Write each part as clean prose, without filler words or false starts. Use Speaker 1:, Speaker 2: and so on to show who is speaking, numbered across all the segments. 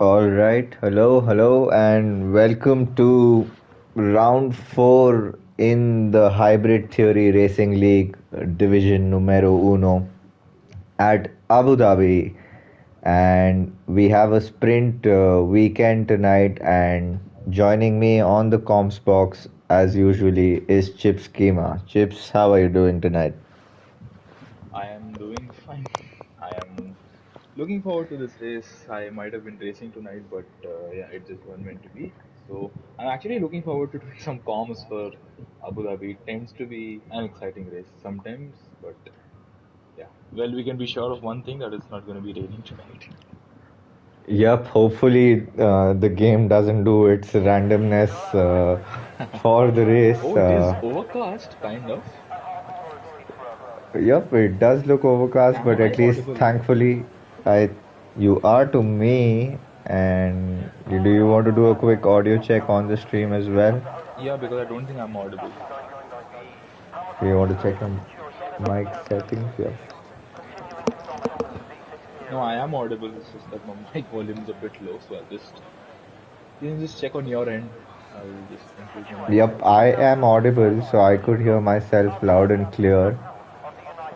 Speaker 1: All right. Hello, and welcome to round four in the Hybrid Theory Racing League Division Numero Uno at Abu Dhabi. And we have a sprint weekend tonight. And joining me on the comms box, as usually, is Chip Schema. Chips, how are you doing tonight?
Speaker 2: I am doing fine. I am looking forward to this race. I might have been racing tonight, but yeah, it just wasn't meant to be. So I'm actually looking forward to doing some comms for Abu Dhabi. It tends to be an exciting race sometimes, but yeah. Well, we can be sure of one thing that it's not going to be raining tonight.
Speaker 1: Yep, hopefully the game doesn't do its randomness for the race.
Speaker 2: Oh, it is overcast, kind of.
Speaker 1: Yep, it does look overcast,
Speaker 2: Am
Speaker 1: but
Speaker 2: I
Speaker 1: at least
Speaker 2: audible?
Speaker 1: thankfully, I you are to me. And do you want to do a quick audio check on the stream as well?
Speaker 2: Yeah, because I don't think I'm audible.
Speaker 1: Do you want to check on mic settings? Yeah.
Speaker 2: No, I am audible. It's just that my mic volume is a bit low, so you can just check on your end. I'll just increase my mic
Speaker 1: Yep,
Speaker 2: volume.
Speaker 1: I am audible, so I could hear myself loud and clear.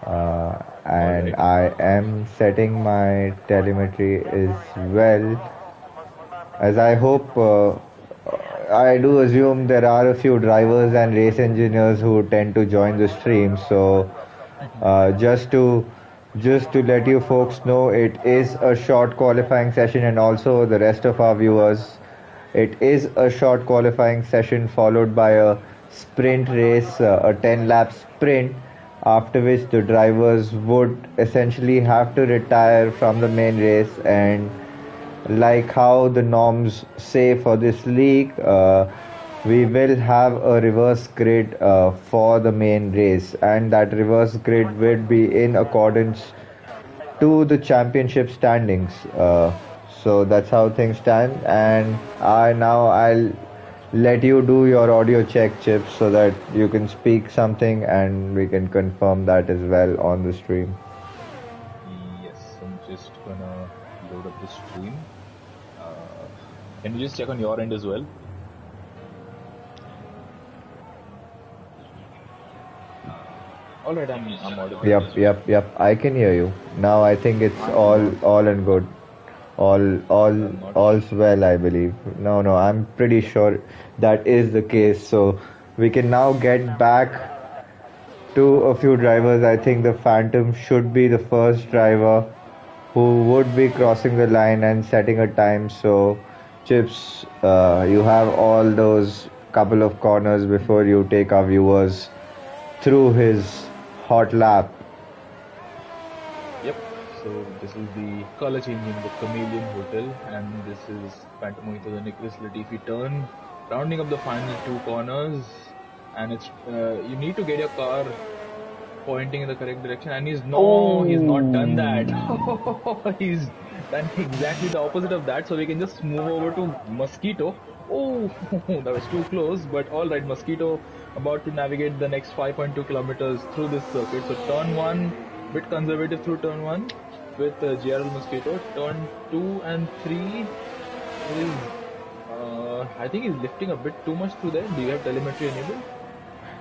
Speaker 2: All
Speaker 1: And
Speaker 2: right.
Speaker 1: I am setting my telemetry as well, as I hope. I do assume there are a few drivers and race engineers who tend to join the stream. So just to let you folks know, it is a short qualifying session, and also the rest of our viewers, it is a short qualifying session followed by a sprint race, a 10 lap sprint, after which the drivers would essentially have to retire from the main race. And like how the norms say for this league, we will have a reverse grid for the main race, and that reverse grid will be in accordance to the championship standings. So that's how things stand, and I'll let you do your audio check, Chips, so that you can speak something and we can confirm that as well on the stream.
Speaker 2: Yes, I'm just gonna load up the stream. Uh, can you just check on your end as well? All right, I'm audible now
Speaker 1: Yep,
Speaker 2: as well.
Speaker 1: yep, yep. I can hear you. Now I think it's
Speaker 2: I'm not.
Speaker 1: all and good.
Speaker 2: I'm not.
Speaker 1: All's well, I believe. No, I'm pretty sure that is the case. So we can now get back to a few drivers. I think the Phantom should be the first driver who would be
Speaker 2: Yep.
Speaker 1: crossing the line and setting a time. So, Chips, you have all those couple of corners before you take our viewers through his hot lap.
Speaker 2: Yep. So this is the color changing, the Chameleon Hotel, and this is Phantom to the Nicholas Latifi turn, rounding up the final two corners, and it's you need to get your car pointing in the correct direction, and he's not done that. He's done exactly the opposite of that. So we can just move over to Mosquito. Oh, that was too close, but all right, Mosquito about to navigate the next 5.2 kilometers through this circuit. So turn one, bit conservative through turn one with GRL Mosquito. Turn two and three is I think he's lifting a bit too much through there. Do you have telemetry enabled?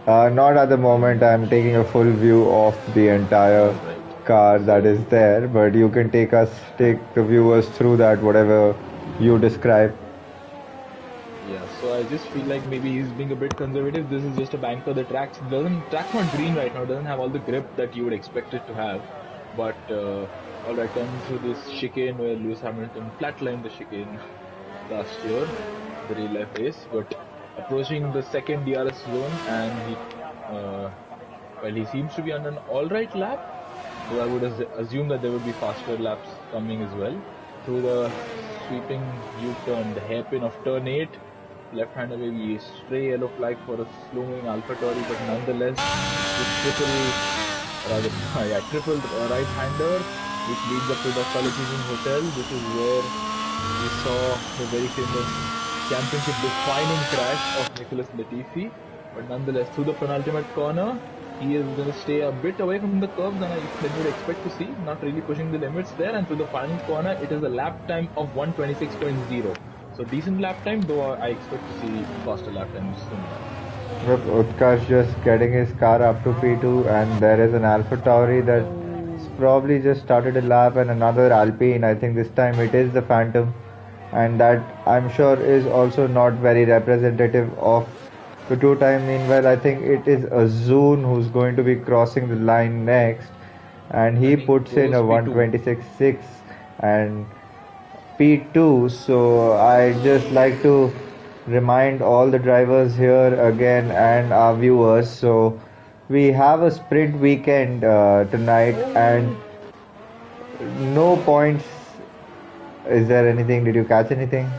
Speaker 1: Not at the moment. I'm taking a full view of the entire
Speaker 2: All right.
Speaker 1: car that is
Speaker 2: So
Speaker 1: there, but you can take the viewers through that, whatever you describe.
Speaker 2: yeah, so I just feel like maybe he's being a bit conservative. This is just a banker. The track's not green right now. Doesn't have all the grip that you would expect it to have. But all right, coming through this chicane where Lewis Hamilton flatlined the chicane last year, the real life race. But approaching the second DRS zone, and he seems to be on an all right lap. Though I would assume that there would be faster laps coming as well. Through the sweeping U-turn, the hairpin of turn 8, left-hander maybe stray yellow flag for a slow-moving AlphaTauri, but nonetheless, this triple right-hander, which leads up to the Collegian Hotel. This is where we saw the very famous championship-defining crash of Nicholas Latifi. But nonetheless, through the penultimate corner, He is going to stay a bit away from the curve than I would expect to see, not really pushing the limits there. And through the final corner, it is a lap time of 1:26.0. So decent lap time, though I expect to see faster lap times soon.
Speaker 1: With Utkarsh just getting his car up to P2, and there is an Alpha Tauri that's probably just started a lap, and another Alpine. I think this time it is the Phantom, and that I'm sure is also not very representative of the two time. Meanwhile, I think it is a Zune who's going to be crossing the line next, and he puts in a 1:26.6 and P2. So I just like to remind all the drivers here again and our viewers. So we have a sprint weekend tonight, and no points. Is there anything? Did you catch anything?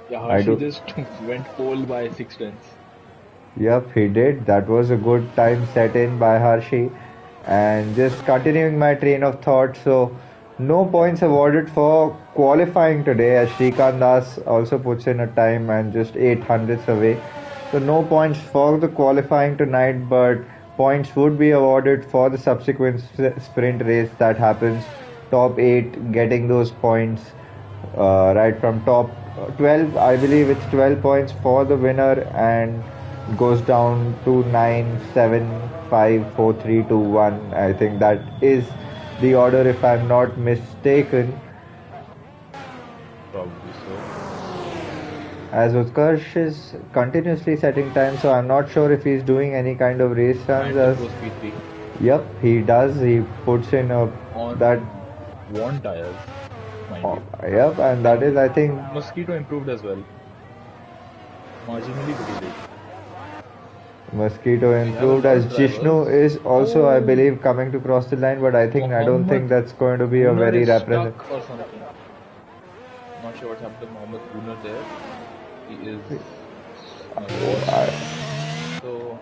Speaker 2: Yeah, Harshi just went pole by 6 tenths.
Speaker 1: Yep, he did. That was a good time set in by Harshi. And just continuing my train of thought, so no points awarded for qualifying today, as Shrikant Das also puts in a time and just 800ths away. So no points for the qualifying tonight, but points would be awarded for the subsequent sprint race that happens. Top 8 getting those points, right from top 12. I believe it's 12 points for the winner, and goes down to 9, 7, 5, 4, 3, 2, 1. I think that is the order, if I'm not mistaken.
Speaker 2: Probably so.
Speaker 1: As Utkarsh is continuously setting time, so I'm not sure if he's doing any kind of race runs. Yep, he does. He puts in
Speaker 2: on that worn tires.
Speaker 1: Yep, and that is, I think,
Speaker 2: Mosquito improved as well. Marginally pretty big.
Speaker 1: Mosquito improved, as Jishnu is also, I believe, coming to cross the line, but I don't think that's going to be a very representative.
Speaker 2: Not sure what's happened to Mohammed Booner there. He is so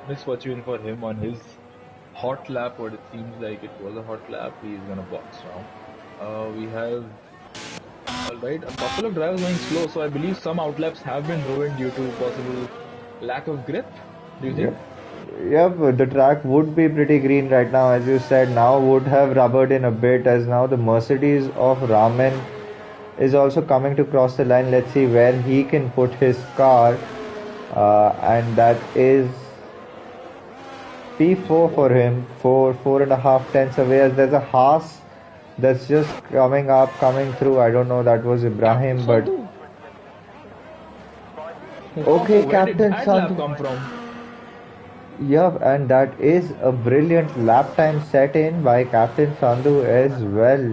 Speaker 2: misfortune for him on his hot lap, what it seems like it was a hot lap. He's gonna box now. We have alright, a couple of drivers going slow, so I believe some outlaps have been ruined due to possible lack of grip. Do you think?
Speaker 1: Yep, the track would be pretty green right now, as you said. Now would have rubbered in a bit, as now the Mercedes of Raman is also coming to cross the line. Let's see where he can put his car, and that is P4 for him, 4.5 tenths away, as there's a Haas that's just coming through. I don't know, that was Ibrahim, but okay, Captain Sandhu come from? Yep, and that is a brilliant lap time set in by Captain Sandhu as well.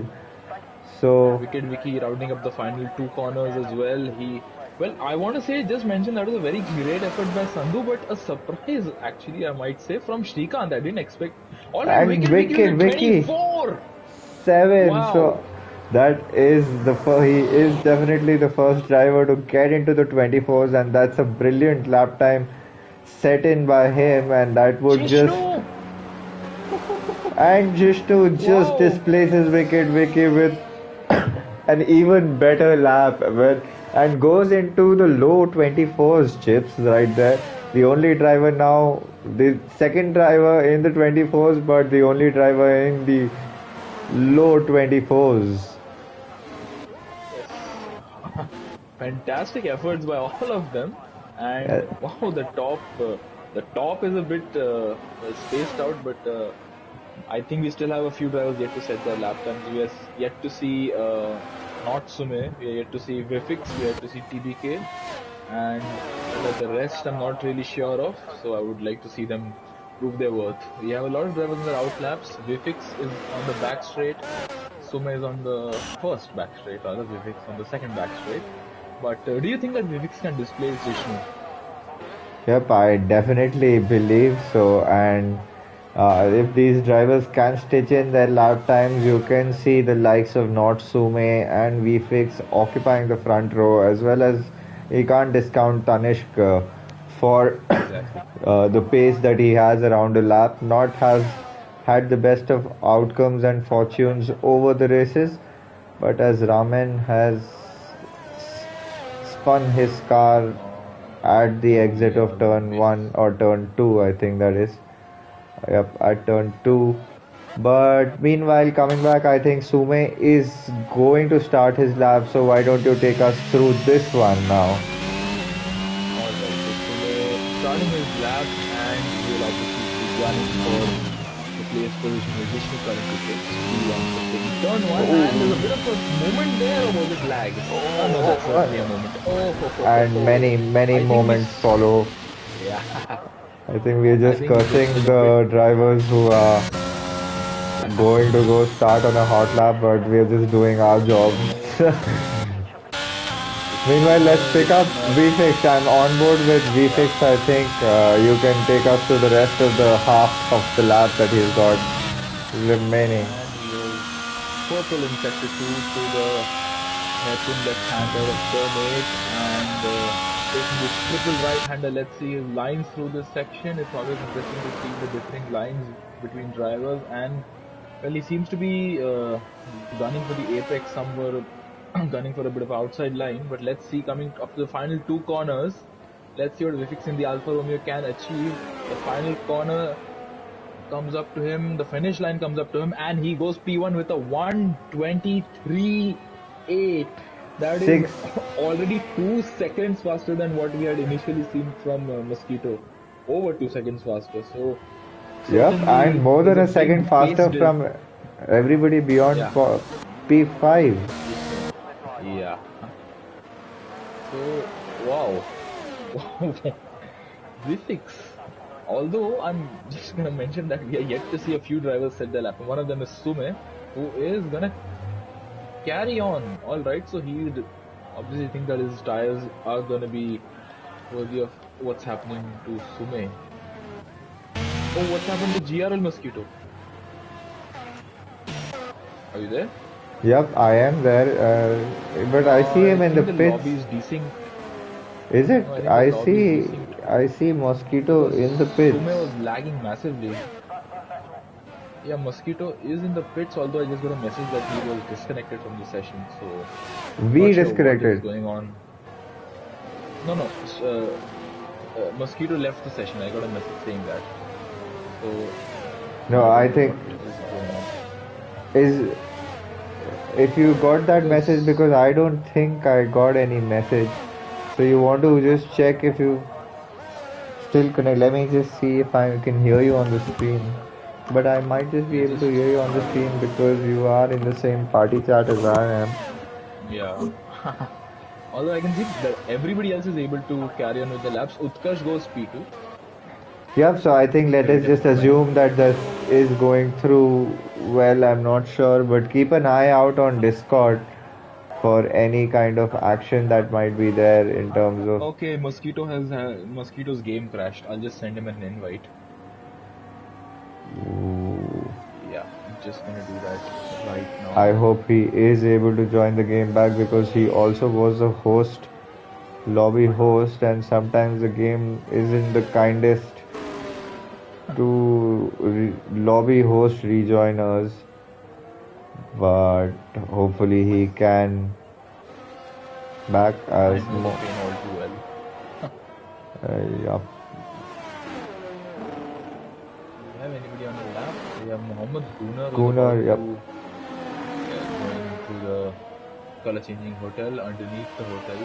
Speaker 1: So
Speaker 2: Wicked Vicky rounding up the final 2 corners as well. I want to say, just mention that was a very great effort by Sandhu, but a surprise actually, I might say, from Shrikant. I didn't expect.
Speaker 1: And Wicked Vicky 7. Wow. So that is he is definitely the first driver to get into the 24s, and that's a brilliant lap time set in by him, and that would Jishnu. And Jishnu just displaces Wicked Vicky with an even better lap, and goes into the low 24s, chips right there. The only driver now, the second driver in the 24s, but the only driver in the low 24s.
Speaker 2: Fantastic efforts by all of them. And wow, the top is a bit spaced out, but I think we still have a few drivers yet to set their lap times. We are yet to see not Sume, we are yet to see Vifix, we are yet to see TBK, and the rest I'm not really sure of, so I would like to see them prove their worth. We have a lot of drivers in their out laps. Vifix is on the back straight, Sume is on the first back straight, rather Vifix on the second back straight. But do you think that Vivix can displace Jishnu?
Speaker 1: Yep, I definitely believe so. And if these drivers can stitch in their lap times, you can see the likes of Notsume and Vfix occupying the front row, as well as you can't discount Tanishq for the pace that he has around a lap. Not has had the best of outcomes and fortunes over the races, but as Raman has spun his car at the exit of turn 1 or turn 2, I think that is. Yep, at turn 2. But meanwhile, coming back, I think Sume is going to start his lap. So why don't you take us through this one now?
Speaker 2: Alright, so Sule starting his lap and he will obviously be gunning for the place position where Vishnu currently sits. P1 for taking turn 1 and there's a bit of a moment there or was it lag? Oh no, that's certainly a moment. Oh, ho, ho, ho,
Speaker 1: And
Speaker 2: ho.
Speaker 1: many
Speaker 2: I think
Speaker 1: moments follow.
Speaker 2: yeah,
Speaker 1: I think we're
Speaker 2: I
Speaker 1: just
Speaker 2: think this
Speaker 1: cursing
Speaker 2: was a bit,
Speaker 1: the drivers who are going to go start on a hot lap, but we're just doing our jobs. Meanwhile, let's pick up
Speaker 2: Vishnu,
Speaker 1: VFix. I'm on board with
Speaker 2: yeah,
Speaker 1: VFix. I think you can take us to the rest of the half of the lap that he's got remaining.
Speaker 2: and he is purple in sector 2 through the hairpin left-hander of turn 8 and taking this triple right-hander. Let's see his lines through this section. It's always interesting to see the differing lines between drivers and well, he seems to be gunning for the apex somewhere, gunning for a bit of outside line. But let's see, coming up to the final two corners, let's see what Vifix in the Alfa Romeo can achieve. The final corner comes up to him, the finish line comes up to him, and he goes P1 with a 1:23.8. That is
Speaker 1: Six.
Speaker 2: already 2 seconds faster than what we had initially seen from Mosquito. Over 2 seconds faster. So
Speaker 1: Yep, and
Speaker 2: certainly
Speaker 1: more
Speaker 2: there's
Speaker 1: than
Speaker 2: a
Speaker 1: a
Speaker 2: big
Speaker 1: second
Speaker 2: pace
Speaker 1: faster
Speaker 2: diff.
Speaker 1: from everybody beyond
Speaker 2: Yeah.
Speaker 1: P5.
Speaker 2: Yeah. So, wow. Vifix. Although I'm just gonna mention that we are yet to see a few drivers set their lap. One of them is Sume, who is gonna carry on. Alright, so he obviously think that his tires are gonna be worthy of what's happening to Sume. Oh, what's happened to GRL Mosquito? Are you there?
Speaker 1: Yep, I am there, but I see
Speaker 2: I
Speaker 1: him in the
Speaker 2: think the
Speaker 1: pits.
Speaker 2: lobby is desync.
Speaker 1: Is it?
Speaker 2: No, I think the lobby is desynced
Speaker 1: I see Mosquito
Speaker 2: because
Speaker 1: in the
Speaker 2: Sume
Speaker 1: pits.
Speaker 2: was lagging massively. Yeah, Mosquito is in the pits, although I just got a message that he was disconnected from the session, so
Speaker 1: We
Speaker 2: not sure what is
Speaker 1: disconnected.
Speaker 2: going on. No, no, Mosquito left the session. I got a message saying that. So
Speaker 1: No,
Speaker 2: I
Speaker 1: I
Speaker 2: don't know
Speaker 1: think
Speaker 2: what is going on.
Speaker 1: is if you got that message,
Speaker 2: Because
Speaker 1: because I don't think I got any message. So you want to just check if you still connect. Let me just see if I can hear you on the screen. But I might just be
Speaker 2: okay,
Speaker 1: able to
Speaker 2: just
Speaker 1: hear you on the screen because you are in the same party chat as I am.
Speaker 2: yeah. Although I can see that everybody else is able to carry on with the laps. Utkarsh goes P2.
Speaker 1: Yep, so I think
Speaker 2: He's
Speaker 1: let
Speaker 2: gonna
Speaker 1: us
Speaker 2: get
Speaker 1: just
Speaker 2: the point.
Speaker 1: assume that this is going through well. I'm not sure, but keep an eye out on Discord for any kind of action that might be there in terms of.
Speaker 2: Okay, Mosquito's game crashed. I'll just send him an invite.
Speaker 1: Ooh,
Speaker 2: Yeah, I'm just gonna do that right
Speaker 1: I
Speaker 2: now.
Speaker 1: hope he is able to join the game back because he also was a host, lobby host, and sometimes the game isn't the kindest to lobby host rejoiners, but hopefully he can back
Speaker 2: I
Speaker 1: as
Speaker 2: know the
Speaker 1: more.
Speaker 2: pain all too well.
Speaker 1: Yup.
Speaker 2: Do we have anybody on the lap? We have Mohammed Gooner who's about
Speaker 1: Cooner, yep.
Speaker 2: to going to the color changing hotel underneath the hotel.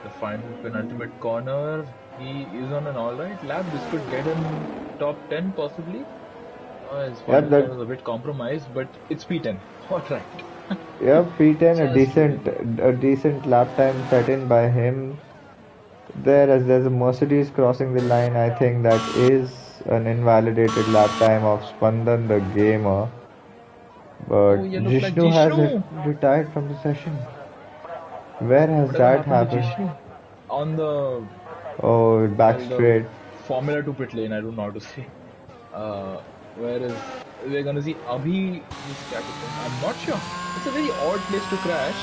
Speaker 2: The final penultimate corner. He is on an alright lap. This could get him top 10 possibly. His
Speaker 1: Yep,
Speaker 2: final
Speaker 1: that
Speaker 2: corner is a bit compromised, but it's P10. Alright.
Speaker 1: yep, P10
Speaker 2: Just checking.
Speaker 1: a decent lap time set in by him. There as there's a Mercedes crossing the line, I think that is an invalidated lap time of Spandan the gamer.
Speaker 2: Oh,
Speaker 1: But
Speaker 2: yellow flag
Speaker 1: Jishnu has
Speaker 2: Jishnu!
Speaker 1: retired from the session. Where has
Speaker 2: Whatever
Speaker 1: that
Speaker 2: happened to
Speaker 1: happened?
Speaker 2: Jishnu? On the
Speaker 1: Oh, back
Speaker 2: well, the
Speaker 1: straight.
Speaker 2: Formula 2 pit lane, I don't know how to say. Whereas we're gonna see Abhi is catching. I'm not sure. It's a very odd place to crash.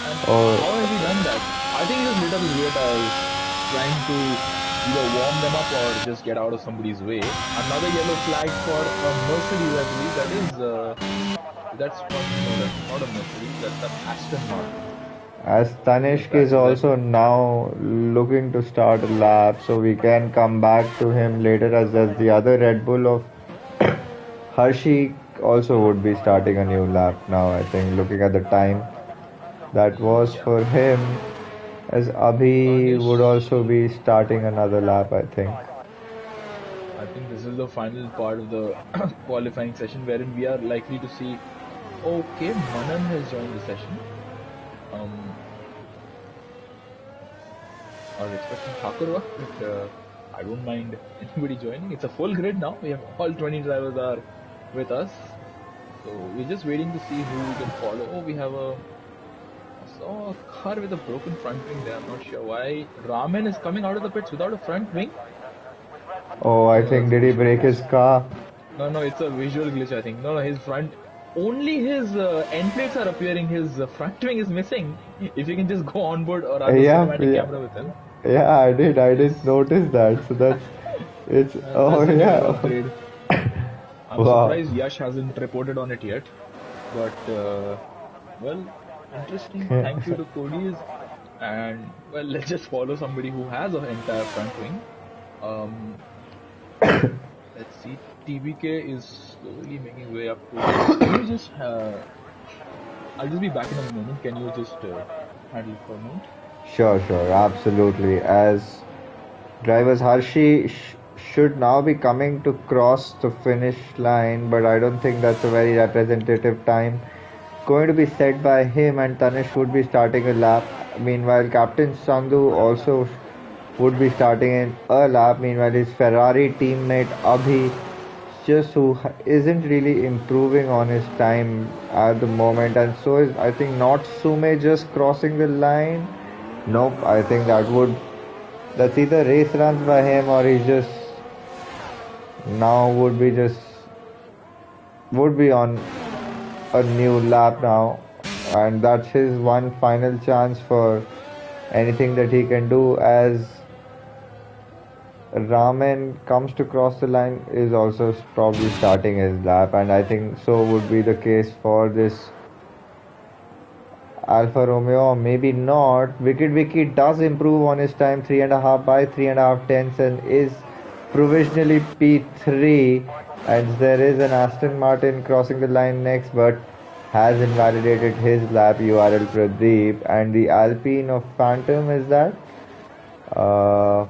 Speaker 2: And
Speaker 1: Oh,
Speaker 2: how has he done that? I think he just lit up his rear tires, trying to either warm them up or just get out of somebody's way. Another yellow flag for a Mercedes, I believe. That's one. No, that's not a Mercedes. That's an Aston Martin.
Speaker 1: as
Speaker 2: Yes,
Speaker 1: Tanishq is
Speaker 2: that's that.
Speaker 1: also now looking to start a lap, so we can come back to him later as there's the other Red Bull of Hershey also would be starting a new lap now, I think, looking at the time that was
Speaker 2: Yeah.
Speaker 1: for him, as Abhi would
Speaker 2: Danish,
Speaker 1: also be starting another lap, I think.
Speaker 2: I think this is the final part of the qualifying session wherein we are likely to see. Okay, Manan has joined the session. I was expecting Thakurwa, but I don't mind anybody joining. It's a full grid now. We have all 20 drivers are with us. So we're just waiting to see who we can follow. Oh, I saw a car with a broken front wing there. I'm not sure why. Ramen is coming out of the pits without a front wing.
Speaker 1: Oh, I
Speaker 2: No,
Speaker 1: think
Speaker 2: that's a
Speaker 1: did he
Speaker 2: visual
Speaker 1: break his
Speaker 2: glitch.
Speaker 1: car?
Speaker 2: No, it's a visual glitch, I think. No, his front. Only his end plates are appearing. His front wing is missing. If you can just go on board or have a
Speaker 1: Yeah,
Speaker 2: cinematic
Speaker 1: yeah,
Speaker 2: camera with him.
Speaker 1: yeah, I did. I
Speaker 2: Yes.
Speaker 1: didn't notice that. So it's, oh
Speaker 2: That's the new
Speaker 1: yeah.
Speaker 2: upgrade. I'm
Speaker 1: Wow.
Speaker 2: surprised Yash hasn't reported on it yet. But, well, interesting. Thank you to Cody's. And, well, let's just follow somebody who has an entire front wing. Um, let's see. TBK is slowly making way up to. Can you just. I'll just be back in a moment. Can you just handle it for a moment?
Speaker 1: Sure, sure, absolutely. As drivers, Hershey should now be coming to cross the finish line, but I don't think that's a very representative time going to be set by him, and Tanish would be starting a lap. Meanwhile, Captain Sandhu also would be starting in a lap. Meanwhile, his Ferrari teammate Abhi, just who isn't really improving on his time at the moment, and so is, I think, not Sume just crossing the line. Nope, I think that's either race runs by him, or he's just now would be on a new lap now, and that's his one final chance for anything that he can do, as Ramen comes to cross the line is also probably starting his lap, and I think so would be the case for this Alfa Romeo, or maybe not. Wicked Vicky does improve on his time, 3.5 by 3.5 tenths, and is provisionally P3. And there is an Aston Martin crossing the line next, but has invalidated his lap, URL Pradeep. And the Alpine of Phantom is that? Uh,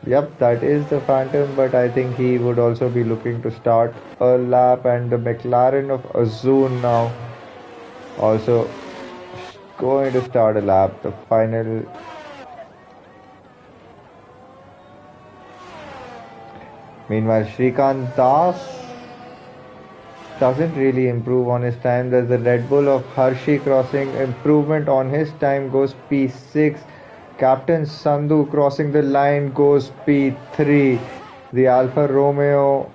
Speaker 1: yep, that is the Phantom, but I think he would also be looking to start a lap. And the McLaren of Azun now also going to start a lap. The final. Meanwhile, Shrikant Das doesn't really improve on his time. There's the Red Bull of Hershey crossing. Improvement on his time goes P6. Captain Sandhu crossing the line goes P3. The Alfa Romeo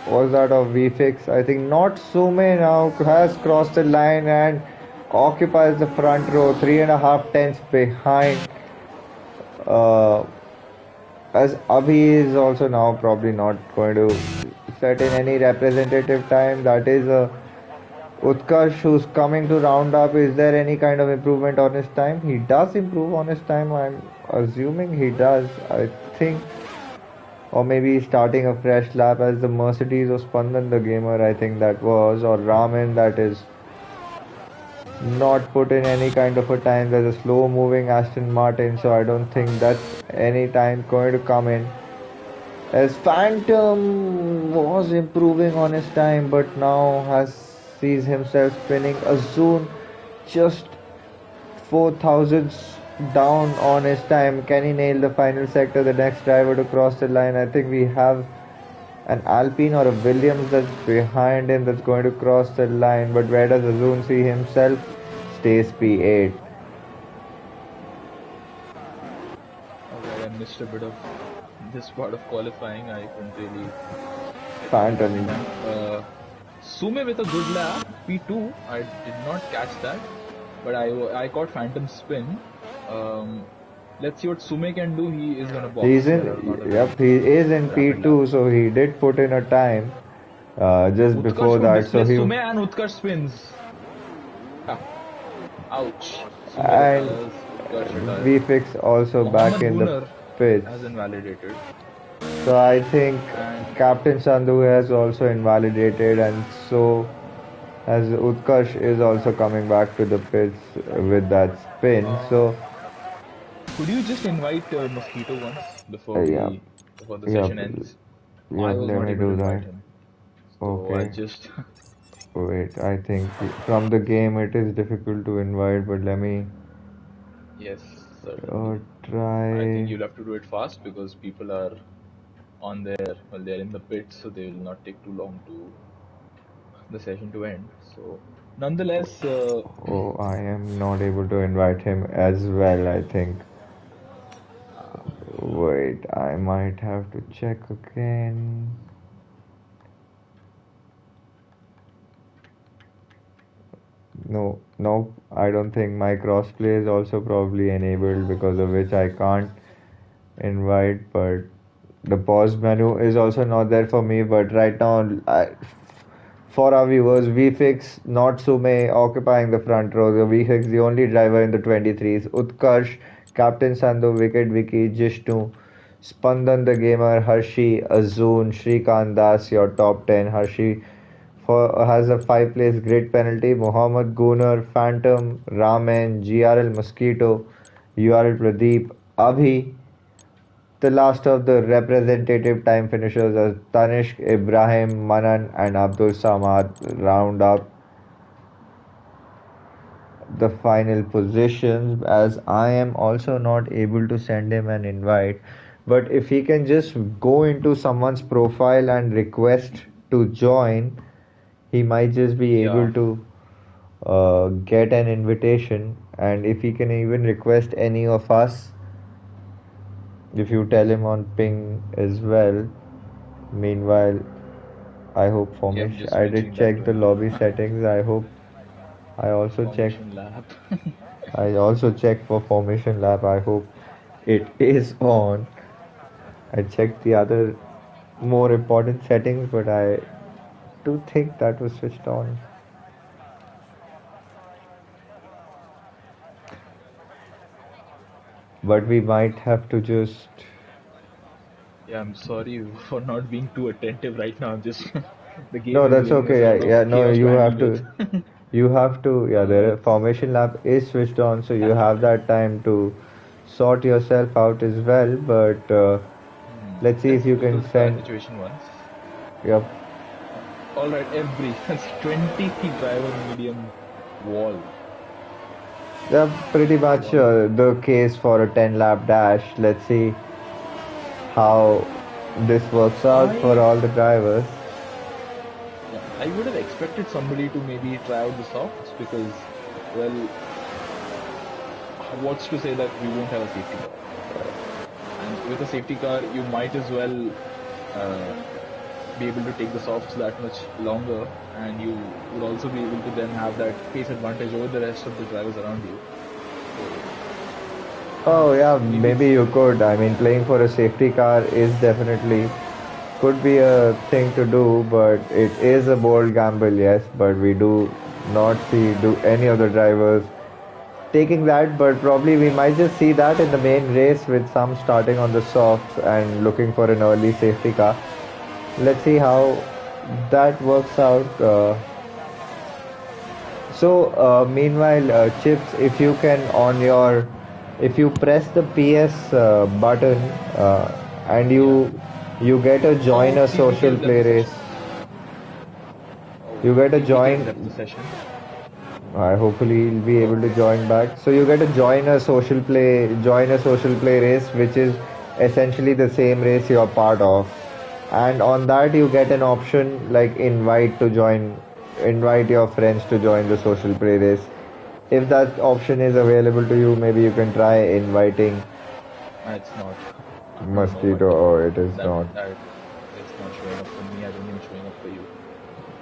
Speaker 1: was that of VFix. I think not Sume now has crossed the line and occupies the front row, 3.5 tenths behind. As Abhi is also now probably not going to set in any representative time. That is Utkarsh who's coming to round up. Is there any kind of improvement on his time? He does improve on his time. I'm assuming he does. I think, or maybe starting a fresh lap as the Mercedes or Spandan the gamer. I think that was, or Raman, that is not put in any kind of a time. There's a slow moving Aston Martin, so I don't think that's any time going to come in. As Phantom was improving on his time, but now has sees himself spinning a zone just 4 thousandths down on his time. Can he nail the final sector? The next driver to cross the line. I think we have an Alpine or a Williams that's behind him that's going to cross the line. But where does Azun see himself? Stays P8.
Speaker 2: Alright, I missed a bit of this part of qualifying. I couldn't really get to watch
Speaker 1: Phantom.
Speaker 2: it. Sume with a good lap, P2. I did not catch that, but I caught Phantom spin. Let's see what Sume can do. He is gonna box.
Speaker 1: He's
Speaker 2: There are not a
Speaker 1: in,
Speaker 2: very
Speaker 1: yep, he is in
Speaker 2: rapid lap.
Speaker 1: P2, so he did put in a time just
Speaker 2: Utkarsh
Speaker 1: before
Speaker 2: would
Speaker 1: that. So
Speaker 2: displace
Speaker 1: he,
Speaker 2: Sume and Utkarsh spins. Ah, ouch. Sume
Speaker 1: and
Speaker 2: retires. Utkarsh retires.
Speaker 1: VFix also back
Speaker 2: Mohammed
Speaker 1: in the
Speaker 2: Gunnar
Speaker 1: pits.
Speaker 2: has invalidated.
Speaker 1: So I think
Speaker 2: And
Speaker 1: Captain Sandhu has also invalidated, and so as Utkarsh is also coming back to the pits with that spin. So
Speaker 2: could you just invite Mosquito once
Speaker 1: yeah,
Speaker 2: before the
Speaker 1: yeah,
Speaker 2: session ends?
Speaker 1: yeah.
Speaker 2: I was
Speaker 1: Let
Speaker 2: not
Speaker 1: me
Speaker 2: able to
Speaker 1: do
Speaker 2: invite
Speaker 1: that.
Speaker 2: him, so I'll
Speaker 1: Okay.
Speaker 2: just
Speaker 1: Wait, I think from the game it is difficult to invite, but let me
Speaker 2: yes, certainly. I think
Speaker 1: try.
Speaker 2: you'll have to do it fast because people are on there, well, they're in the pits, so they will not take too long to the session to end. So, nonetheless,
Speaker 1: Oh, I am not able to invite him as well, I think. Wait, I might have to check again. No, I don't think my crossplay is also probably enabled because of which I can't invite, but the pause menu is also not there for me. But right now, for our viewers, VFix not Sume occupying the front row. The VFix, the only driver in the 23s. Utkarsh, Captain Sandhu, Wicket Vicky, Jishnu, Spandan the Gamer, Harshi, Azun, Shrikant Das, your top 10. Harshi has a 5 place grid penalty. Mohammad Gooner, Phantom, Raman, GRL Mosquito, URL Pradeep, Abhi, the last of the representative time finishers as Tanishq, Ibrahim, Manan, and Abdul Samad round up the final positions, as I am also not able to send him an invite. But if he can just go into someone's profile and request to join, he might just be
Speaker 2: yeah,
Speaker 1: able to get an invitation. And if he can even request any of us, if you tell him on ping as well. Meanwhile, I hope
Speaker 2: yeah, I'm
Speaker 1: formation.
Speaker 2: just
Speaker 1: I did
Speaker 2: mentioning that
Speaker 1: check
Speaker 2: to
Speaker 1: the
Speaker 2: him.
Speaker 1: lobby settings. I hope I also check.
Speaker 2: Formation lab.
Speaker 1: I also check for formation lab. I hope it is on. I checked the other more important settings, but I do think that was switched on. But we might have to just.
Speaker 2: Yeah, I'm sorry for not being too attentive right now. I'm just the game
Speaker 1: No,
Speaker 2: is
Speaker 1: that's
Speaker 2: giving us
Speaker 1: okay.
Speaker 2: a lot
Speaker 1: Yeah,
Speaker 2: of
Speaker 1: yeah. No,
Speaker 2: chaos to
Speaker 1: you
Speaker 2: handle
Speaker 1: have
Speaker 2: with.
Speaker 1: to. You have to. Yeah, the
Speaker 2: It's
Speaker 1: formation lab is switched on, so you
Speaker 2: that's
Speaker 1: have
Speaker 2: okay.
Speaker 1: that time to sort yourself out as well. But let's see if
Speaker 2: Let's
Speaker 1: you
Speaker 2: go to
Speaker 1: can
Speaker 2: the tire
Speaker 1: send.
Speaker 2: situation once.
Speaker 1: Yep.
Speaker 2: All right, every that's 20 driver medium wall.
Speaker 1: Yeah, pretty much
Speaker 2: One.
Speaker 1: the case for a 10 lap dash. Let's see how this works out for
Speaker 2: I
Speaker 1: all the drivers.
Speaker 2: Yeah, I would have expected somebody to maybe try out the softs because, well, what's to say that we won't have a safety car? And with a safety car, you might as well uh, be able to take the softs that much longer, and you would also be able to then have that pace advantage over the rest of the drivers around you. So
Speaker 1: Oh yeah,
Speaker 2: maybe
Speaker 1: maybe
Speaker 2: it's
Speaker 1: you could. I mean, playing for a safety car is definitely could be a thing to do, but it is a bold gamble, yes. But we do not see do any of the drivers taking that. But probably we might just see that in the main race with some starting on the softs and looking for an early safety car. Let's see how that works out. Meanwhile, Chips, if you can on your, if you press the PS button and
Speaker 2: yeah.
Speaker 1: you get a
Speaker 2: Oh,
Speaker 1: join a
Speaker 2: please be
Speaker 1: social
Speaker 2: left
Speaker 1: play
Speaker 2: the
Speaker 1: race.
Speaker 2: session. Oh,
Speaker 1: You get a
Speaker 2: please be
Speaker 1: join.
Speaker 2: left the session.
Speaker 1: I hopefully he'll be able to
Speaker 2: Okay.
Speaker 1: join back. So you get a join a social play race, which is essentially the same race you're part of. And on that you get an option like invite your friends to join the social play race. If that option is available to you, maybe you can try inviting
Speaker 2: It's not. I don't know what
Speaker 1: Mosquito, or it is
Speaker 2: that
Speaker 1: not.
Speaker 2: that it's not showing up for me. I don't think it's showing up for you.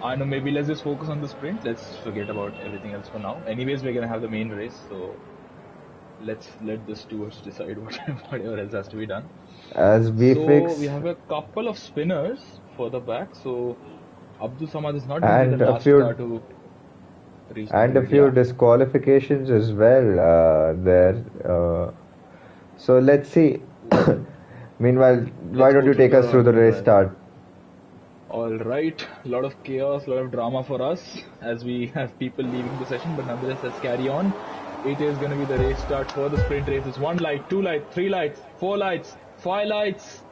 Speaker 2: I know, maybe let's just focus on the sprint. Let's forget about everything else for now. Anyways, we're gonna have the main race, so let's let the stewards decide whatever else has to be done.
Speaker 1: As we
Speaker 2: So we
Speaker 1: fix
Speaker 2: have a couple of spinners further back. So Abdul Samad is not going to be the
Speaker 1: and a
Speaker 2: last car
Speaker 1: few
Speaker 2: to reach the
Speaker 1: and a
Speaker 2: grid.
Speaker 1: few
Speaker 2: Yeah.
Speaker 1: disqualifications as well there. So let's see.
Speaker 2: Ooh.
Speaker 1: Meanwhile, why
Speaker 2: Let's
Speaker 1: don't
Speaker 2: go
Speaker 1: you
Speaker 2: through
Speaker 1: take us
Speaker 2: the
Speaker 1: through the
Speaker 2: new
Speaker 1: race
Speaker 2: driver.
Speaker 1: start?
Speaker 2: All right, a lot of chaos, a lot of drama for us as we have people leaving the session, but nonetheless, let's carry on. It is going to be the race start for the sprint races. 1 light, 2 lights, 3 lights, 4 lights, 5 lights.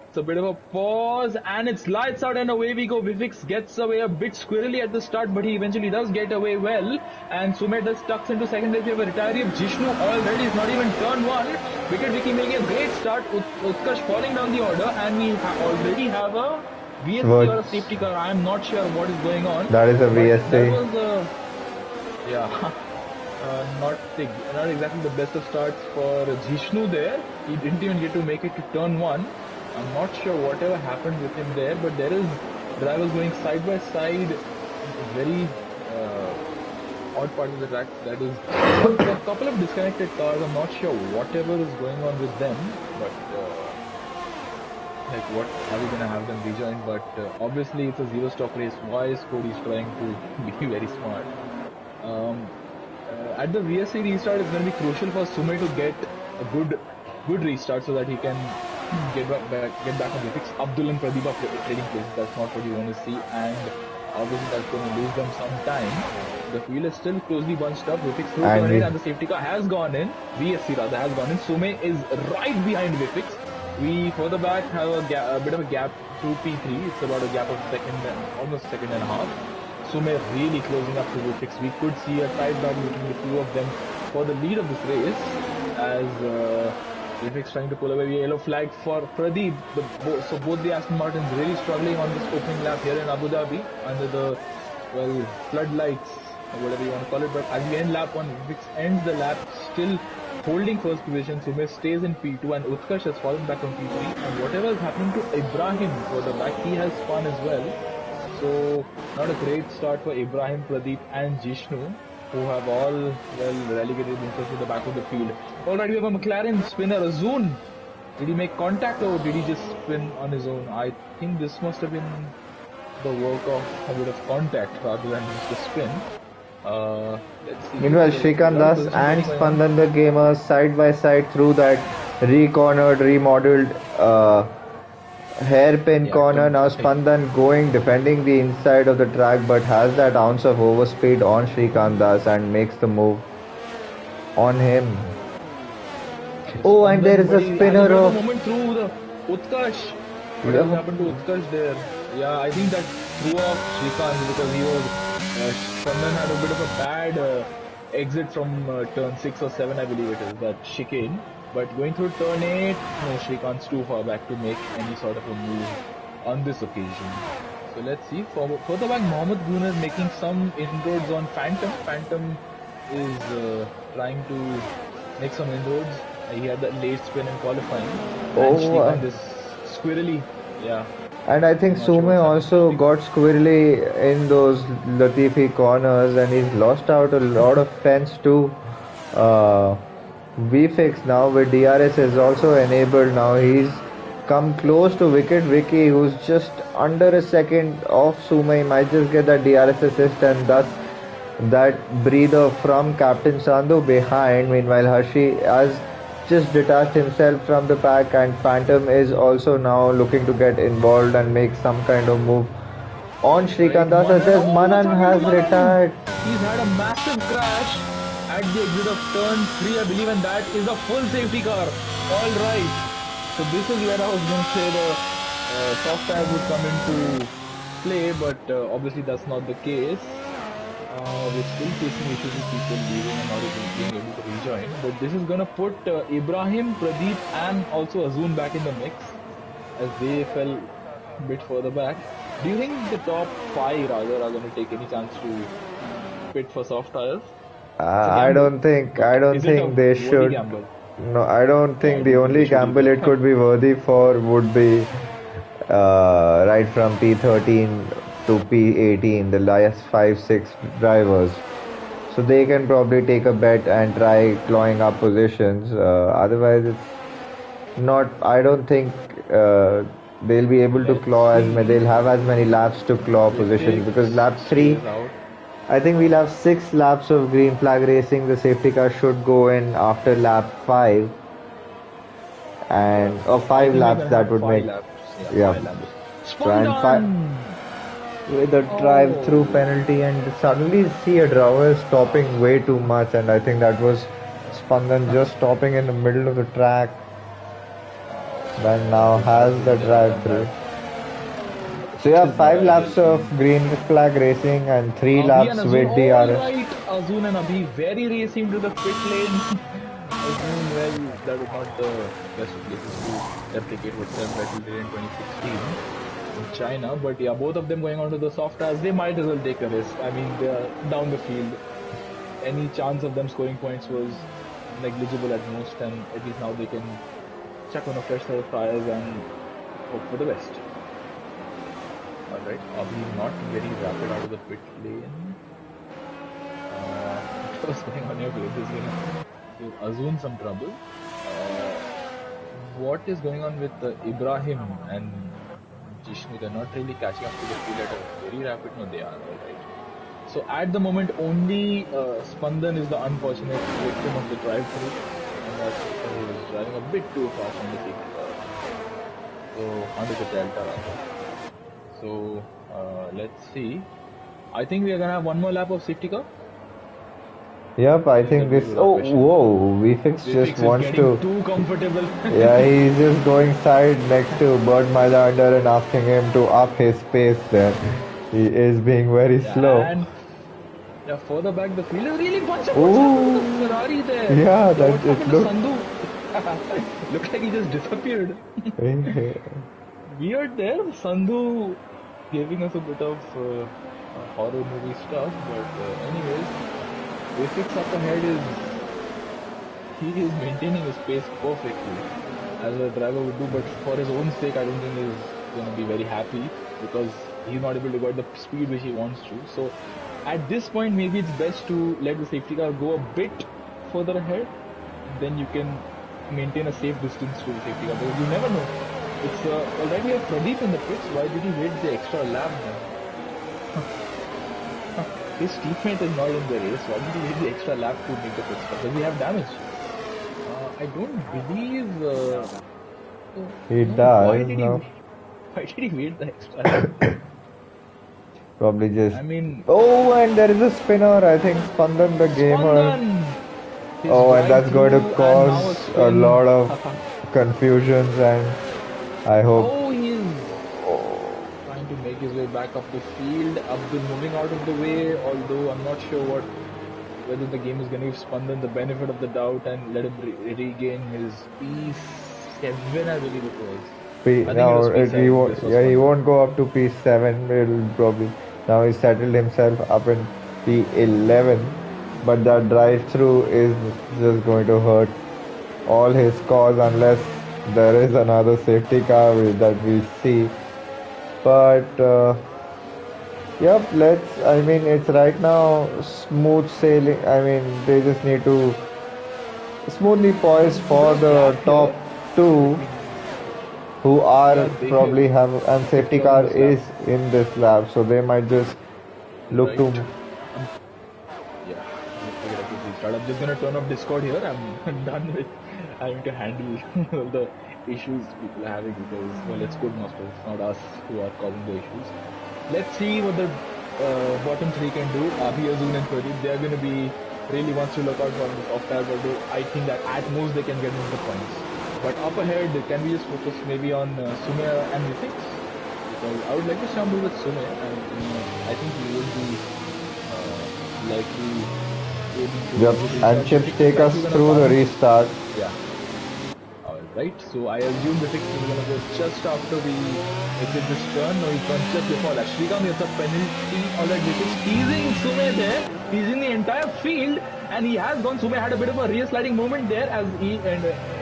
Speaker 2: It's a bit of a pause and it's lights out and away we go. Vivix gets away a bit squirrely at the start, but he eventually does get away well. And Sumet does tucks into second place. We have a retiree of Jishnu already. It's not even turn 1. Wicket Vicky making a great start. Utkarsh falling down the order, and we already have a VSC or a safety car. I am not sure what is going on.
Speaker 1: That is a
Speaker 2: But
Speaker 1: VSC.
Speaker 2: that was yeah. Not exactly the best of starts for Jishnu there. He didn't even get to make it to turn 1. I'm not sure whatever happened with him there, but there is drivers going side by side. Very odd part of the track. That is a couple of disconnected cars. I'm not sure whatever is going on with them, but like what are we gonna have them rejoin? But obviously it's a zero stop race. Why is Cody's trying to be very smart? At the VSC restart, it's going to be crucial for Sume to get a good restart so that he can get back on the fix. Abdul and Pradeep are trading places. That's not what you want to see, and obviously that's going to lose them some time. The field is still closely bunched up. Vifix through turn 8 and the safety car has gone in. VSC rather has gone in. Sume is right behind Vifix. We further back have a bit of a gap through P3. It's about a gap of almost a second and a half. Sume really closing up to Vifix. We could see a tight battle between the two of them for the lead of this race as Vifix trying to pull away. Yellow flag for Pradeep. So both the Aston Martins really struggling on this opening lap here in Abu Dhabi under the floodlights or whatever you want to call it. But as we end lap 1, Vifix ends the lap still holding first position. Sume stays in P2 and Utkarsh has fallen back on P3. And whatever is happening to Ibrahim for the back, he has spun as well. So not a great start for Ibrahim, Pradeep and Jishnu, who have all relegated themselves to the back of the field. Alright, we have a McLaren spinner, Azun. Did he make contact or did he just spin on his own? I think this must have been the work of a bit of contact rather than just a spin. Let's see.
Speaker 1: Meanwhile, Shrikant Das and Spandan the Gamer side by side through that re-cornered, remodeled hairpin corner. Now Spandan defending the inside of the track, but has that ounce of overspeed on Shrikant Das and makes the move on him. Oh, and there is a spinner of
Speaker 2: moment through the Utkarsh. What happened to Utkarsh there? Yeah, I think that threw off Shrikant because he was Spandan had a bit of a bad exit from turn 6 or 7, I believe it is, that chicane. But going through turn 8, no, Shrikant's too far back to make any sort of a move on this occasion. So let's see. Further back, Mohammad Gun is making some inroads on Phantom. Phantom is trying to make some inroads. He had that late spin in qualifying. And Shrikant is squirrely. Yeah.
Speaker 1: And I think Sume also got squirrely in those Latifi corners and he's lost out a lot of fence to VFix now with DRS is also enabled now. He's come close to Wicket Vicky, who's just under a second off Sume. He might just get that DRS assist and thus that breather from Captain Sandhu behind. Meanwhile, Hershey has just detached himself from the pack and Phantom is also now looking to get involved and make some kind of move on Shrikant Das. As Manan has retired.
Speaker 2: He's had a massive crash at the exit of turn 3, I believe, and that is a full safety car. Alright. So this is where I was going to say the soft tire would come into play, but obviously that's not the case. We're still facing issues with people leaving and not being able to rejoin. But this is going to put Ibrahim, Pradeep and also Azun back in the mix as they fell a bit further back. Do you think the top 5 rather are going to take any chance to pit for soft tires?
Speaker 1: I don't think they should.
Speaker 2: Gamble?
Speaker 1: No, I don't think the only gamble it could be worthy for would be right from P13 to P18, the last 5-6 drivers. So they can probably take a bet and try clawing up positions. Otherwise, it's not. I don't think they'll be able to claw they'll have as many laps to claw positions because lap 3. I think we'll have 6 laps of green flag racing. The safety car should go in after lap 5. and
Speaker 2: I
Speaker 1: 5
Speaker 2: think we're
Speaker 1: laps
Speaker 2: gonna
Speaker 1: that
Speaker 2: have
Speaker 1: would
Speaker 2: 5
Speaker 1: make,
Speaker 2: laps. Yeah,
Speaker 1: yeah.
Speaker 2: 5 laps.
Speaker 1: So and 5
Speaker 2: Spandan!
Speaker 1: with a drive-through
Speaker 2: Oh,
Speaker 1: penalty, and suddenly see a driver stopping way too much, and I think that was Spandan just stopping in the middle of the track. That
Speaker 2: that
Speaker 1: now
Speaker 2: is, I
Speaker 1: has the
Speaker 2: shouldn't have done
Speaker 1: drive-through.
Speaker 2: that.
Speaker 1: So
Speaker 2: It
Speaker 1: yeah,
Speaker 2: is not
Speaker 1: 5
Speaker 2: ideal.
Speaker 1: laps of green flag racing and 3
Speaker 2: Abhi and
Speaker 1: laps
Speaker 2: Azun,
Speaker 1: with
Speaker 2: all
Speaker 1: DRS.
Speaker 2: right. Azun and Abhi very racing to the pit lane. Azun, well, that was not the best of places to replicate what Seb Vettel did in 2016 in China. But yeah, both of them going onto the soft tires, they might as well take a risk. I mean, they are down the field. Any chance of them scoring points was negligible at most, and at least now they can chuck on a fresh set of tires and hope for the best. Alright, Abhi not very rapid out of the pit lane. What's going on here? This is gonna give Azun some trouble. What is going on with Ibrahim and Jishnu? They're not really catching up to the field at a very rapid. No, they are alright. So at the moment, only Spandan is the unfortunate victim of the drive-through, and that's because he was driving a bit too fast on the safety car. So onto the THTRL. So let's see. I think we are gonna have one more lap of safety car.
Speaker 1: Yep, I think this. Oh, whoa! VFix just wants to.
Speaker 2: Too comfortable.
Speaker 1: Yeah, he's just going side next to Bird Mylander and asking him to up his pace there. He is being very slow.
Speaker 2: And yeah, further back the field is really bunch of what's happened to the Ferrari there?
Speaker 1: Yeah,
Speaker 2: What
Speaker 1: that it
Speaker 2: happened to
Speaker 1: looked.
Speaker 2: Sandhu? Looks like he just disappeared. Weird there. Sandhu giving us a bit of horror movie stuff, but anyways, Basics up ahead is he is maintaining his pace perfectly as a driver would do, but for his own sake, I don't think he's going to be very happy because he's not able to get the speed which he wants to. So at this point, maybe it's best to let the safety car go a bit further ahead, then you can maintain a safe distance to the safety car, because you never know. It's already have Pradeep in the pits. Why did he wait the extra lap then? His teammate is not in the race. Why did he wait the extra lap to make the pit stop? Does he have damage? I don't believe
Speaker 1: he
Speaker 2: no,
Speaker 1: does.
Speaker 2: Why did he wait the extra lap?
Speaker 1: Probably just.
Speaker 2: I mean.
Speaker 1: Oh, and there is a spinner. I think Spandan the gamer. Oh, and that's going to cause a lot of confusions, and I hope.
Speaker 2: Oh, he's trying to make his way back up the field. Abdul moving out of the way, although I'm not sure whether the game is going to give Spandan the benefit of the doubt and let him regain his P7, I believe it was.
Speaker 1: He won't go up to P7. It'll probably now he's settled himself up in P11, but that drive-through is just going to hurt all his cause unless there is another safety car that we see. But yep, I mean, it's right now smooth sailing. I mean, they just need to smoothly poise for the top two, who are probably have, and safety car is in this lap, so they might just look to.
Speaker 2: Yeah, I'm just gonna turn off Discord here. I'm done with having to handle all the issues people are having because, well, it's Codemasters, it's not us who are causing the issues. Let's see what the bottom three can do. Abhi, Azun and Pradeep, they are going to be really wants to look out for this off tires, although I think that at most they can get into the points. But up ahead, can we just focus maybe on Sumaya and Vifix? Because I would like to stumble with Sumaya, and I think he would be likely able to.
Speaker 1: Yep, and Chips take us through the restart.
Speaker 2: Yeah. Alright, so I assume the fix is gonna go just after we exit this turn. No, he turns just before that. Shrikant gets a penalty. Alright, this is teasing Sumay there. Teasing the entire field, and he has gone. Sumay had a bit of a rear sliding movement there as he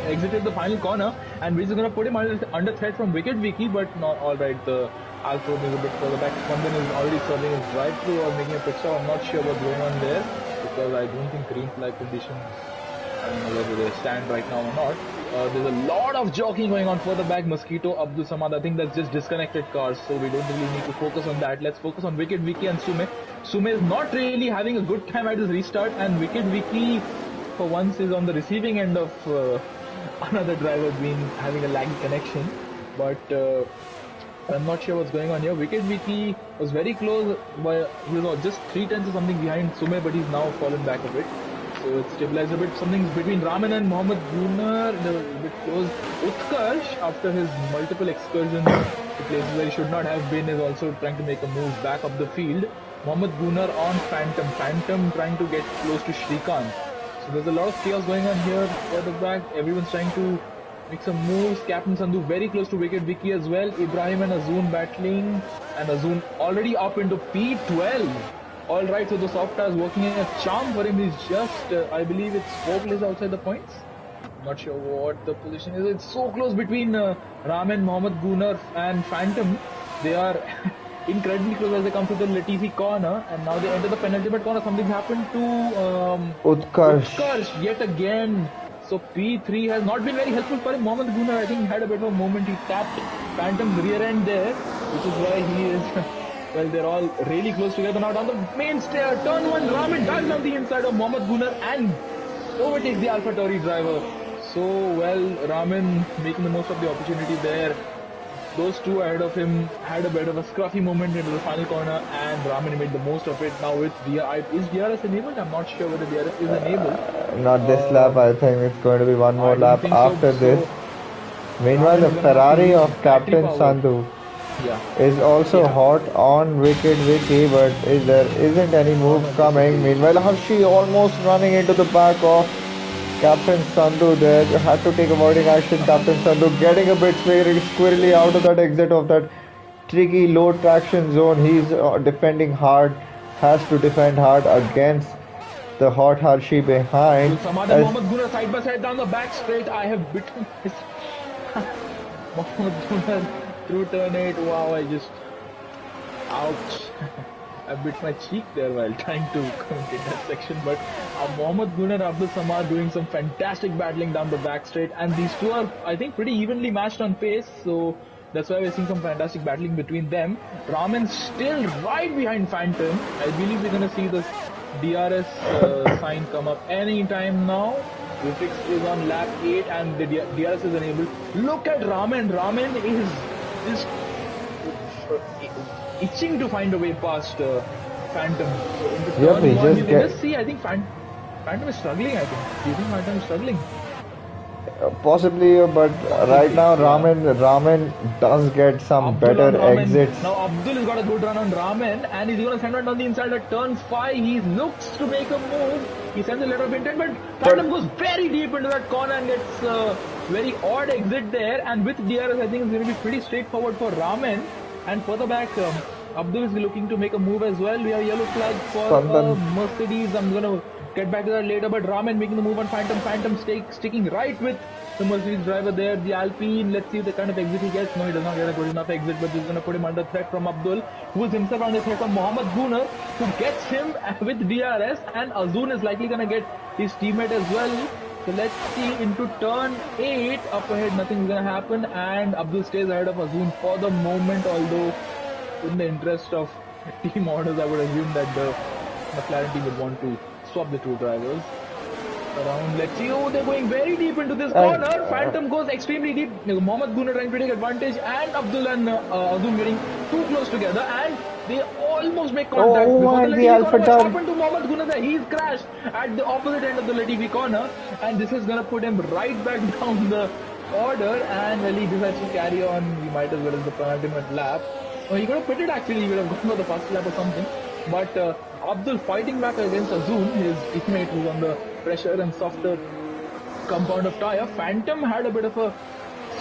Speaker 2: exited the final corner, and which is gonna put him under threat from Wicket Vicky, but not alright. The Alfa is a bit further back. Spandan is already serving his drive-through or making a pit stop. I'm not sure what's going on there because I don't think green flag conditions, I don't know whether they stand right now or not. There's a lot of jockeying going on further back. Mosquito, Abdul Samad, I think that's just disconnected cars, so we don't really need to focus on that. Let's focus on Wicket Vicky and Sumay. Sumay is not really having a good time at his restart, and Wicket Vicky for once is on the receiving end of another driver been having a laggy connection, but I'm not sure what's going on here. Wicket Vicky was very close, but he was just 3 tenths or something behind Sume, but he's now fallen back a bit. So it's stabilized a bit. Something's between Raman and Mohammad Gunnar. They're a bit close. Utkarsh, after his multiple excursions to places where he should not have been, is also trying to make a move back up the field. Mohammad Gunnar on Phantom. Phantom trying to get close to Shrikant. So there's a lot of chaos going on here at the back. Everyone's trying to make some moves. Captain Sandhu very close to Wicket Vicky as well. Ibrahim and Azun battling. And Azun already up into P12. Alright, so the soft tire is working in a charm for him. He's just, I believe it's 4 places outside the points. Not sure what the position is. It's so close between Raman, Mohammad Gunnar and Phantom. They are incredibly close as they come to the Latifi corner. And now they enter the penultimate corner. Something happened to Utkarsh yet again. So P3 has not been very helpful for him. Mohammad Gunnar, I think, had a bit of a moment. He tapped Phantom's rear end there, which is why he is... Well, they're all really close together now down the main stair. Turn 1, Raman dives on the inside of Mohammad Gunnar and overtakes the Alpha Tauri driver. So, well, Raman making the most of the opportunity there. Those two ahead of him had a bit of a scruffy moment into the final corner, and Raman made the most of it. Now with is DRS enabled? I'm not sure whether DRS is enabled.
Speaker 1: Not this lap, I think it's going to be one more lap after this. Meanwhile, the Ferrari of Captain Sandhu is also hot on Wicket Vicky, but there isn't any move coming. Meanwhile, Harshi almost running into the back of Captain Sandhu there. You had to take avoiding action. Captain Sandhu getting a bit squirrely out of that exit of that tricky low traction zone. He's defending hard, has to defend hard against the hot Harshi behind.
Speaker 2: Mohammad Gunnar side by side down the back straight. I have bitten his Mohammad Gunnar through turn 8. Wow, I just... Ouch. I bit my cheek there while trying to commentate that section. But Mohammad Gunnar and Abdul Samad doing some fantastic battling down the back straight. And these two are, I think, pretty evenly matched on pace. So that's why we're seeing some fantastic battling between them. Raman still right behind Phantom. I believe we're going to see this DRS sign come up any time now. Vifix is on lap 8 and the DRS is enabled. Look at Raman. Raman is just itching to find a way past Phantom.
Speaker 1: Just
Speaker 2: see, I think Phantom is struggling, I think. Do you think Phantom is struggling?
Speaker 1: Possibly, but right now Raman does get some better exits.
Speaker 2: Now Abdul has got a good run on Raman and he's going to send it on the inside at turn 5. He looks to make a move. He sends a letter of intent, but Phantom goes very deep into that corner and gets a very odd exit there. And with DRS, I think it's going to be pretty straightforward for Raman. And further back, Abdul is looking to make a move as well. We have yellow flag for Mercedes. I'm going to get back to that later, but Raman making the move on Phantom. Phantom sticking right with the Mercedes driver there. The Alpine, let's see the kind of exit he gets. No, he does not get a good enough exit, but this is going to put him under threat from Abdul, who is himself under threat from Mohammad Gunnar, who gets him with DRS, and Azun is likely going to get his teammate as well. So let's see into turn 8. Up ahead, nothing's going to happen, and Abdul stays ahead of Azun for the moment, although in the interest of team orders, I would assume that the McLaren team would want to swap the two drivers around. Let's see. Oh, they're going very deep into this corner. Phantom goes extremely deep. Mohammad Gunnar trying to take advantage, and Abdul and Azun getting too close together, and they almost make contact.
Speaker 1: And the Alpha
Speaker 2: What happened to Mohammad Gunnar there? He's crashed at the opposite end of the Latifi corner, and this is going to put him right back down the order, and well, he decides to carry on. He might as well as the penultimate lap. He could have pitted actually. He would have gone for the first lap or something. But Abdul fighting back against Azun, his teammate who's on the pressure and softer compound of tyre. Phantom had a bit of a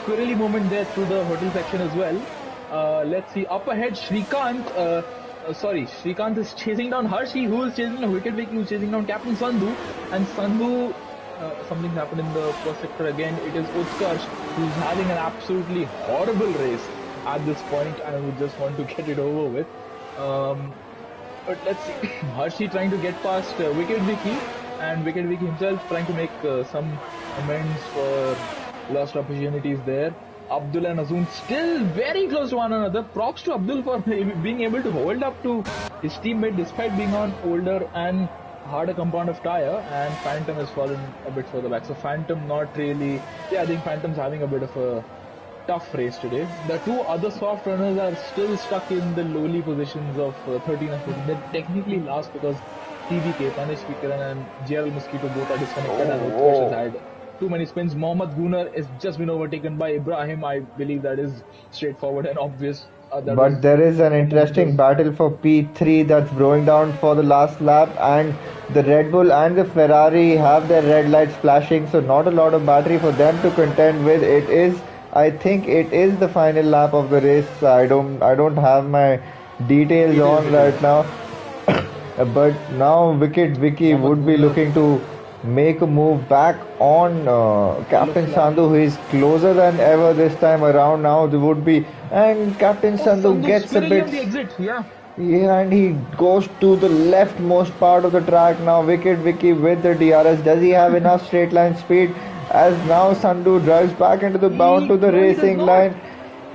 Speaker 2: squirrely moment there through the hotel section as well. Let's see, up ahead Shrikant is chasing down Harshi, who is chasing down Wicket Vicky, who is chasing down Captain Sandhu. And Sandhu, something happened in the first sector again. It is Utkarsh who's having an absolutely horrible race at this point and would just want to get it over with. But let's see, Harshi trying to get past Wicket Vicky, and Wicket Vicky himself trying to make some amends for lost opportunities there. Abdul and Azun still very close to one another. Props to Abdul for being able to hold up to his teammate despite being on older and harder compound of tire, and Phantom has fallen a bit further back. So Phantom not really. Yeah, I think Phantom's having a bit of a tough race today. The two other soft runners are still stuck in the lowly positions of 13 and 14. They're technically last because TVK, Tanish Vikaran and GRL Mosquito both are disconnected, and Utkarsh has had too many spins. Mohammad Gunnar has just been overtaken by Ibrahim. I believe that is straightforward and obvious.
Speaker 1: But there is an interesting battle for P3 that's brewing down for the last lap, and the Red Bull and the Ferrari have their red lights flashing, so not a lot of battery for them to contend with. I think it is the final lap of the race. I don't have my details on right now. But now Wicked Vicky would be looking to make a move back on Captain Sandhu, who is closer than ever this time around. Now there would be, and Captain Sandhu gets a bit.
Speaker 2: Yeah,
Speaker 1: and he goes to the leftmost part of the track now. Wicked Vicky with the DRS. Does he have enough straight line speed? As now Sandhu drives back into the bound to the racing line.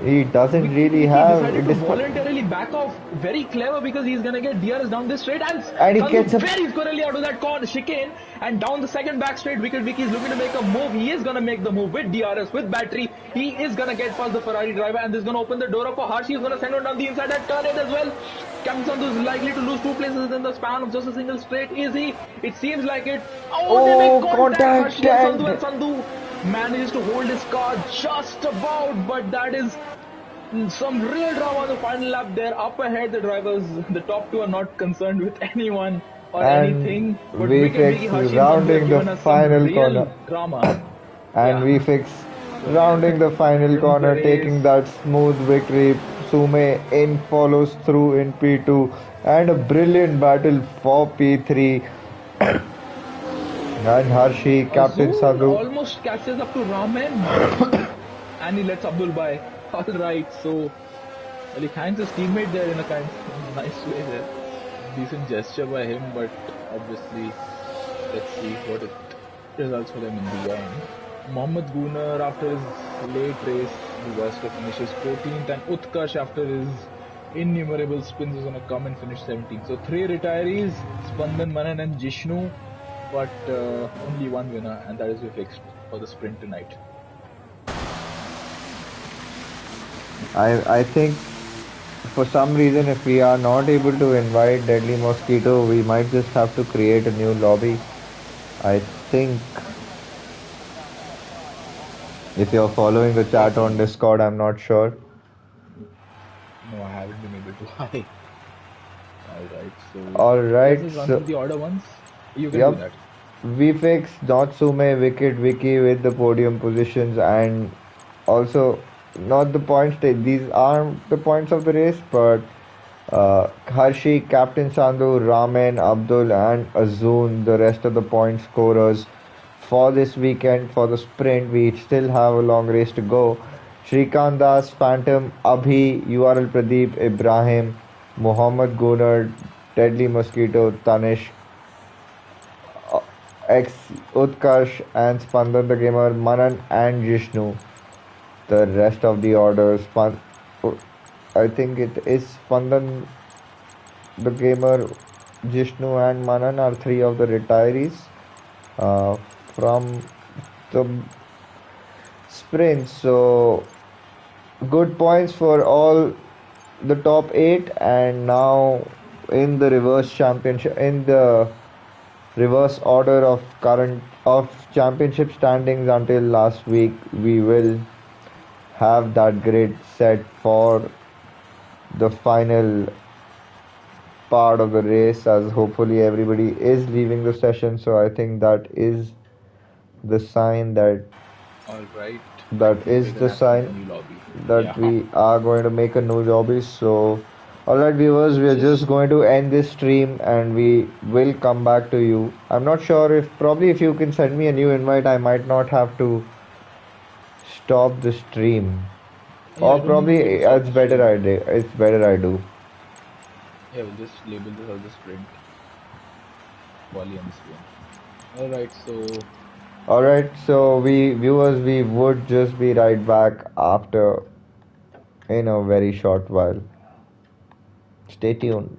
Speaker 1: He doesn't really have.
Speaker 2: He decided to voluntarily back off. Very clever, because he's gonna get DRS down this straight,
Speaker 1: and he gets
Speaker 2: very squarely out of that corner chicane and down the second back straight. Wicked Vicky is looking to make a move. He is gonna make the move with DRS, with battery. He is gonna get past the Ferrari driver, and this is gonna open the door up for Harshi. He's gonna send one down the inside and turn it as well. Captain Sandhu is likely to lose 2 places in the span of just a single straight. Is he? It seems like it. They make contact. Harshi and Sandhu manages to hold his car just about, but that is some real drama on the final lap. They're up ahead. The drivers, the top two, are not concerned with anyone or anything.
Speaker 1: But VFX rounding the final corner.
Speaker 2: Drama.
Speaker 1: And VFX rounding the final corner, taking that smooth victory. Sume in follows through in P2, and a brilliant battle for P3. And Harshi, Captain Sandhu
Speaker 2: almost catches up to Raman and he lets Abdul by. Alright, so he thanks his teammate there in a kind of nice way there. Decent gesture by him, but obviously let's see what it results for them in the end. Mohammad Gunnar, after his late race, disaster, finishes 14th, and Utkarsh, after his innumerable spins, is going to come and finish 17th. So 3 retirees, Spandan, Manan and Jishnu, but only one winner, and that is fixed for the sprint tonight.
Speaker 1: I think for some reason, if we are not able to invite Deadly Mosquito, we might just have to create a new lobby. I think if you're following the chat on Discord, I'm not sure.
Speaker 2: No, I haven't been able to. Hi. Alright, so
Speaker 1: Alright, so
Speaker 2: the order ones. You can do that.
Speaker 1: VFX, Natsume, Wicked Vicky with the podium positions, and also not the points. These aren't the points of the race, but Harshi, Captain Sandhu, Raman, Abdul and Azun, the rest of the point scorers for this weekend. For the sprint, we still have a long race to go. Shrikant Das, Phantom, Abhi, URL Pradeep, Ibrahim, Mohammad Gunnar, Deadly Mosquito, Tanish, X Utkarsh and Spandan the Gamer, Manan and Jishnu. The rest of the orders, I think it is Spandan the Gamer, Jishnu and Manan are 3 of the retirees from the sprint. So good points for all the top 8, and now in the reverse championship, in the reverse order of championship standings until last week, we will have that grid set for the final part of the race, as hopefully everybody is leaving the session. So I think that is the sign that we are going to make a new lobby. So alright viewers, we are just going to end this stream and we will come back to you. I'm not sure if you can send me a new invite, I might not have to stop the stream. Or probably it's better I do.
Speaker 2: Yeah, we'll just label this as the sprint. Volume sprint.
Speaker 1: Alright, so we would just be right back after in a very short while. Stay tuned.